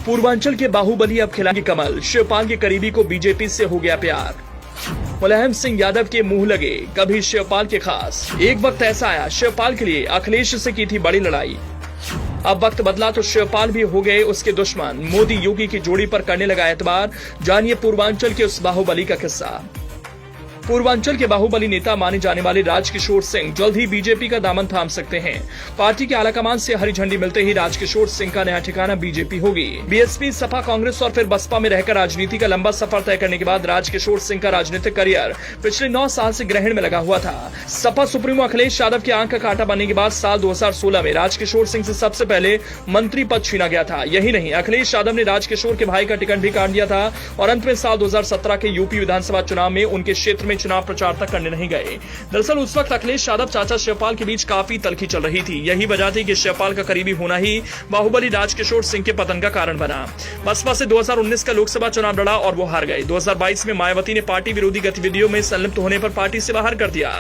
पूर्वांचल के बाहुबली अब खिलाएंगे कमल, शिवपाल के करीबी को बीजेपी से हो गया प्यार। मुलायम सिंह यादव के मुंह लगे कभी शिवपाल के खास। एक वक्त ऐसा आया शिवपाल के लिए अखिलेश से की थी बड़ी लड़ाई। अब वक्त बदला तो शिवपाल भी हो गए उसके दुश्मन। मोदी योगी की जोड़ी पर करने लगा एतबार। जानिए पूर्वांचल के उस बाहुबली का किस्सा। पूर्वांचल के बाहुबली नेता माने जाने वाले राजकिशोर सिंह जल्द ही बीजेपी का दामन थाम सकते हैं। पार्टी के आलाकमान से हरी झंडी मिलते ही राजकिशोर सिंह का नया ठिकाना बीजेपी होगी। बीएसपी, सपा, कांग्रेस और फिर बसपा में रहकर राजनीति का लंबा सफर तय करने के बाद राजकिशोर सिंह का राजनीतिक करियर पिछले 9 साल से ग्रहण में लगा हुआ था। सपा सुप्रीमो अखिलेश यादव के आंख का कांटा बनने के बाद साल 2016 में राजकिशोर सिंह से सबसे पहले मंत्री पद छीना गया था। यही नहीं, अखिलेश यादव ने राजकिशोर के भाई का टिकट भी काट दिया था और अंत में साल 2017 के यूपी विधानसभा चुनाव में उनके क्षेत्र में चुनाव प्रचार तक करने नहीं गए। दरअसल उस वक्त अखिलेश यादव चाचा शिवपाल के बीच काफी तल्खी चल रही थी। यही वजह थी कि शिवपाल का करीबी होना ही बाहुबली राजकिशोर सिंह के पतन का कारण बना। बसपा से 2019 का लोकसभा चुनाव लड़ा और वो हार गए। 2022 में मायावती ने पार्टी विरोधी गतिविधियों में संलिप्त होने पर पार्टी से बाहर कर दिया।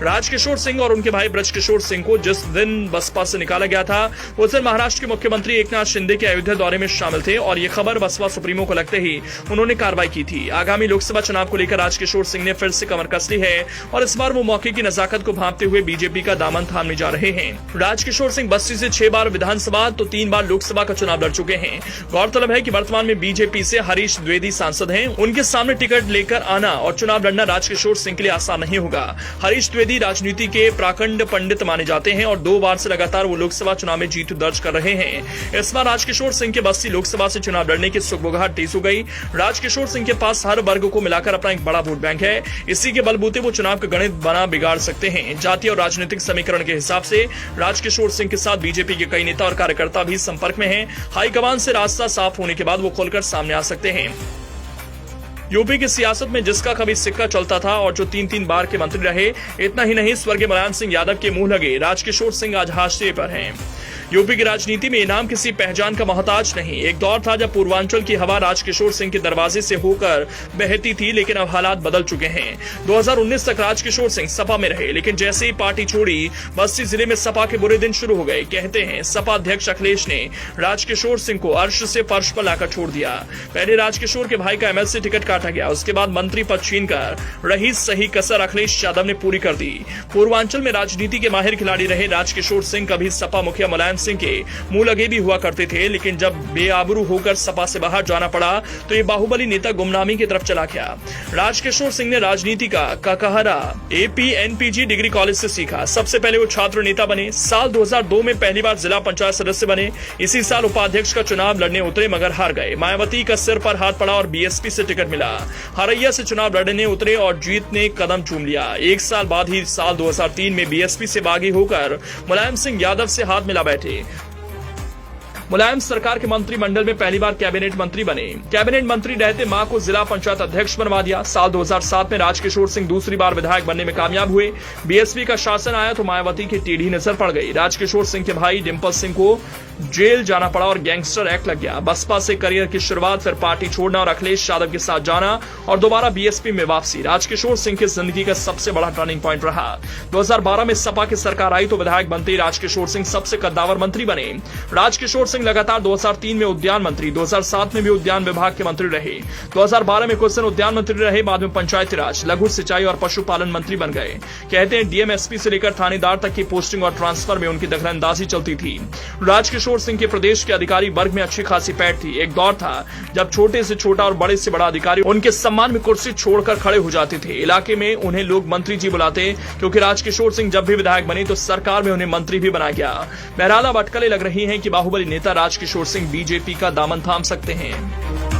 राजकिशोर सिंह और उनके भाई ब्रजकिशोर सिंह को जिस दिन बसपा से निकाला गया था उस दिन महाराष्ट्र के मुख्यमंत्री एकनाथ शिंदे के अयोध्या दौरे में शामिल थे और ये खबर बसपा सुप्रीमो को लगते ही उन्होंने कार्रवाई की थी। आगामी लोकसभा चुनाव को लेकर राजकिशोर सिंह ने फिर से कमर कस ली है और इस बार वो मौके की नजाकत को भांपते हुए बीजेपी का दामन थामने जा रहे हैं। राजकिशोर सिंह बस्ती से 6 बार विधानसभा तो 3 बार लोकसभा का चुनाव लड़ चुके हैं। गौरतलब है कि वर्तमान में बीजेपी से हरीश द्विवेदी सांसद हैं। उनके सामने टिकट लेकर आना और चुनाव लड़ना राजकिशोर सिंह के लिए आसान नहीं होगा। हरीश द्विवेदी राजनीति के प्राकंड पंडित माने जाते हैं और 2 बार से लगातार वो लोकसभा चुनाव में जीत दर्ज कर रहे हैं। इस बार राजकिशोर सिंह के बस्ती लोकसभा से चुनाव लड़ने की सुगबुगाहट तेज हो गई। राजकिशोर सिंह के पास हर वर्ग को मिलाकर अपना एक बड़ा वोट बैंक है। इसी के बलबूते वो चुनाव का गणित बना बिगाड़ सकते हैं। जातीय और राजनीतिक समीकरण के हिसाब से राजकिशोर सिंह के साथ बीजेपी के कई नेता और कार्यकर्ता भी संपर्क में हैं। हाईकमान से रास्ता साफ होने के बाद वो खुलकर सामने आ सकते हैं। यूपी की सियासत में जिसका कभी सिक्का चलता था और जो 3-3 बार के मंत्री रहे, इतना ही नहीं स्वर्गीय मुलायम सिंह यादव के मुंह लगे राजकिशोर सिंह आज हाशिए पर हैं। यूपी की राजनीति में इनाम किसी पहचान का मोहताज नहीं। एक दौर था जब पूर्वांचल की हवा राजकिशोर सिंह के दरवाजे से होकर बहती थी, लेकिन अब हालात बदल चुके हैं। 2019 तक राजकिशोर सिंह सपा में रहे, लेकिन जैसे ही पार्टी छोड़ी बस्ती जिले में सपा के बुरे दिन शुरू हो गए। कहते हैं सपा अध्यक्ष अखिलेश ने राजकिशोर सिंह को अर्श से फर्श पर लाकर छोड़ दिया। पहले राजकिशोर के भाई का एमएलसी टिकट काटा गया, उसके बाद मंत्री पद छीनकर रही सही कसर अखिलेश यादव ने पूरी कर दी। पूर्वांचल में राजनीति के माहिर खिलाड़ी रहे राजकिशोर सिंह कभी सपा मुखिया मुलायम सिंह के मुंह लगे भी हुआ करते थे, लेकिन जब बेआबरू होकर सपा से बाहर जाना पड़ा तो ये बाहुबली नेता गुमनामी की तरफ चला गया। राजकिशोर सिंह ने राजनीति का ककहरा एपीएनपीजी डिग्री कॉलेज से सीखा। सबसे पहले वो छात्र नेता बने। साल 2002 में पहली बार जिला पंचायत सदस्य बने। इसी साल उपाध्यक्ष का चुनाव लड़ने उतरे मगर हार गए। मायावती का सिर पर हाथ पड़ा और बीएसपी से टिकट मिला। हरैया से चुनाव लड़ने उतरे और जीत ने कदम चूम लिया। 1 साल बाद ही साल 2003 में बीएसपी से बागी होकर मुलायम सिंह यादव से हाथ मिला बैठे। मुलायम सरकार के मंत्रिमंडल में पहली बार कैबिनेट मंत्री बने। कैबिनेट मंत्री रहते मां को जिला पंचायत अध्यक्ष बनवा दिया। साल 2007 में राजकिशोर सिंह दूसरी बार विधायक बनने में कामयाब हुए। बीएसपी का शासन आया तो मायावती की टेढ़ी नजर पड़ गई। राजकिशोर सिंह के भाई डिम्पल सिंह को जेल जाना पड़ा और गैंगस्टर एक्ट लग गया। बसपा से करियर की शुरुआत, फिर पार्टी छोड़ना और अखिलेश यादव के साथ जाना और दोबारा बीएसपी में वापसी राजकिशोर सिंह की जिंदगी का सबसे बड़ा टर्निंग पॉइंट रहा। 2012 में सपा की सरकार आई तो विधायक बनते ही राजकिशोर सिंह सबसे कद्दावर मंत्री बने। राजकिशोर सिंह लगातार 2003 में उद्यान मंत्री, 2007 में भी उद्यान विभाग के मंत्री रहे। 2012 में कुछ दिन उद्यान मंत्री रहे, बाद में पंचायती राज, लघु सिंचाई और पशुपालन मंत्री बन गए। कहते हैं डीएमएसपी से लेकर थानेदार तक की पोस्टिंग और ट्रांसफर में उनकी दखलंदाजी चलती थी। राजकिशोर सिंह के प्रदेश के अधिकारी वर्ग में अच्छी खासी पैठ थी। एक दौर था जब छोटे से छोटा और बड़े से बड़ा अधिकारी उनके सम्मान में कुर्सी छोड़कर खड़े हो जाते थे। इलाके में उन्हें लोग मंत्री जी बुलाते, क्योंकि राजकिशोर सिंह जब भी विधायक बने तो सरकार में उन्हें मंत्री भी बनाया गया। बहरहाल अब अटकलें लग रही हैं कि बाहुबली नेता राजकिशोर सिंह बीजेपी का दामन थाम सकते हैं।